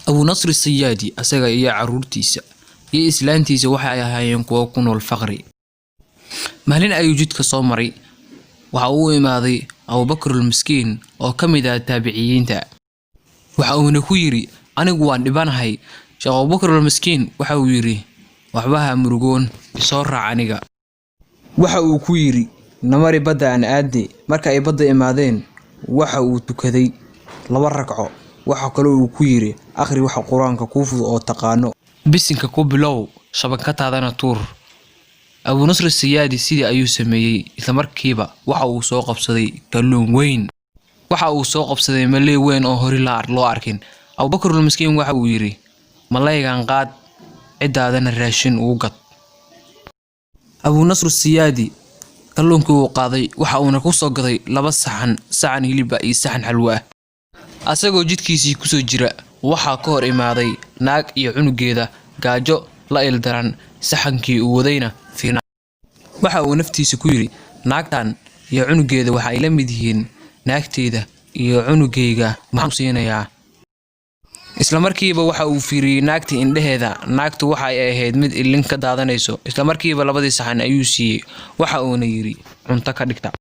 أبو نصر السيادي أساق إيا عرورتيسا إيا إسلانتيسا وحا أيهايين كوا كونو الفقري مهلين أيو جدك صومري وحاوه ماضي أبو بكر المسكين أو كمدا تابعيين تا وحاوه نكويري أنا قوان دبانهاي شاق أبو بكر المسكين وحاوه يري وحباها مرقون يصور عنيقا وحاوه كويري نماري بدا عن آدي مركا أي بدا إمادين وحاوه تكذي لبركعو waxa kale uu ku yiri akhri waxa quraanka ku fudud oo taqaano bisinka ku bilow shabakataadana tuur Abu Nasr Siyaadi sidii ayuu sameeyay isla markiiba waxa uu soo qabsaday kalluun weyn waxa uu soo qabsaday malay weyn oo hori loo arkin Abu Bakr al-Miskiin waxa uu yiri malaygan qaad cidaadana raashin uu gad Abu Nasr Siyaadi kalluunku uu qaaday waxa uu ku soo gaday laba saxan hilib iyo saxan xalwa asagoo jidkiisii ku soo jira waxa ka hor imaaday naag iyo cunugeeda gaajo la ildaran saxankii uu wadayna fiina waxa uu naftiisa ku yiri naagtan iyo cunugeeda waxa ay la mid yihiin naagteeda iyo cunugeyga maxaan siinayaa isla markiiba waxa uu fiiriyay naagta indhaheeda naagtu waxa ay ahayd mid ilin ka daadanayso isla markiiba labadii saxan ayuu siiyay waxa uu yiri cunto ka dhigta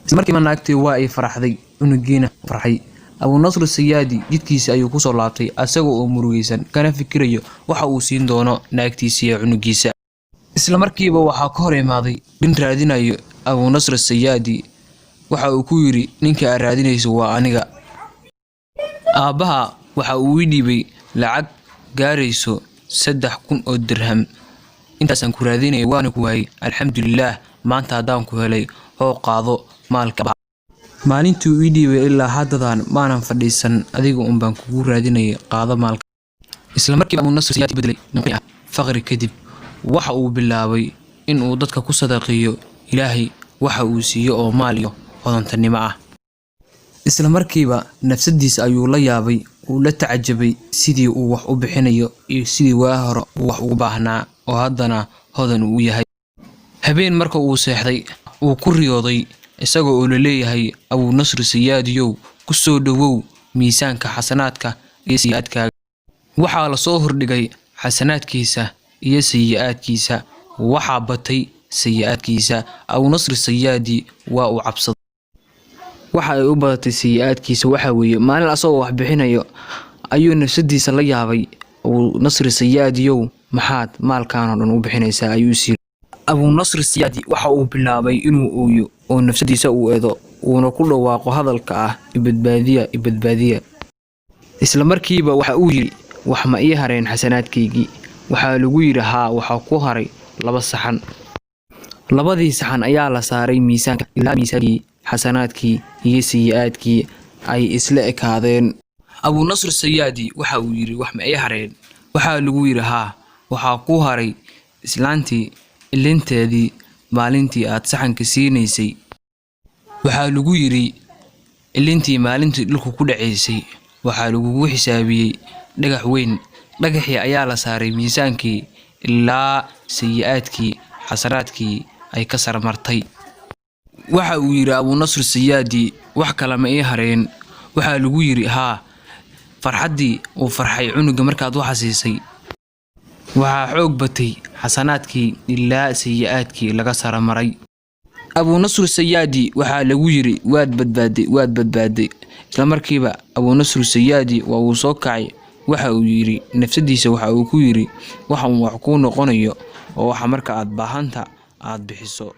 isla markiiba naagtii waa ay faraxday cunugeena farxay Abu Nasr Siyaadi jidkiisa ayuu ku soo laabtay asagoo oo murugaysan kana fikirayo waxa uu siin doono naagtiisa iyo cunugiisa isla markiiba waxa ka hor imaaday bin raadinayo Abu Nasr Siyaadi waxa uu ku yiri ninka raadinayso waa aniga aabaha waxa uu dhiibay lacag gaarayso 3,000 oo dirham intaasan ku raadinay waan ku waayay alxamdulillah maanta hadaan ku helay oo qaado maalka maalintii uu dhiibay ilaa haddan maanan fadhiisan adiga baan kugu raadinay qaado maalka isla markiiba Abu Nasr Siyaadi bedlay faqri kadib waxa uu bilaabay in uu dadka ku sadaqeeyo Ilaahay waxa uu siiyo oo maal iyo hodantanimo ah isla markiiba nafsadiisa ayuu la yaabay oo la tacajabay sidii uu wax u bixinayo iyo sidii waa hore wax ugu baahnaa oo haddana hodan uu yahay habeen marka uu seexday uu ku riyooday isagoo la leeyahay Abu Nasr Siyaadiyow ku soo dhawow miisaanka xasanaadka iyo sayi'aadka waxa la soo hordhigay xasanaadkiisa iyo sayi'aadkiisa waxa batay sayi'aadkiisa Abu Nasr Siyaadi waa uu cabsaday waxa ay u badatay sayi'aadkiisa waxa weeye maalin asoo wax bixinayo ayuu nafsadiisa la yaabay Abu Nasr Siyaadiyow maxaad maalkaan oo dhan u bixinaysaa ayuu si Abu Nasr Siyaadi waxa uu bilaabay inuu ooyo oo nafsadiisa uu eedo uuna ku dhawaaqo hadalka ah ibadbaadiya isla markiiba waxa uu yiri wax ma ii hareen xasanaadkeygii waxa lagu yiri waxa ku haray 2 saxan labadii saxan ayaa la saaray miisaanka ilaa miisaankii xasanaadkii iyo sayi'aadkii ay isla ekaadeen Abu Nasr Siyaadi waxa uu yiri wax ma ii hareen waxa lagu yiri waxa ku haray islaantii ilinteedii maalintii aad saxanka siinaysay waxa lagu yiri ilintii maalintii dhulku ku dhaceysay waxa lagu xisaabiyay dhagax weyn dhagaxii ayaa la saaray miisaankii ilaa sayi'aadkii xasanaadkii ay ka sarmartay waxa uu yiri Abu Nasr Siyaadi wax kale ma ii hareen waxa lagu yiri farxadii oo farxay cunuga markaad waxa siisay waxa xoog batay xasanaadkii ilaa sayi'aadkii laga sarmaray Abu Nasr Siyaadi waxa lagu yiri waad badbaaday isla markiiba Abu Nasr Siyaadi waa uu soo kacay waxa uu yiri nafsadiisa waxa uu ku yiri waxa uu wax ku noqonayo oo waxa marka aad baahanta aad bixiso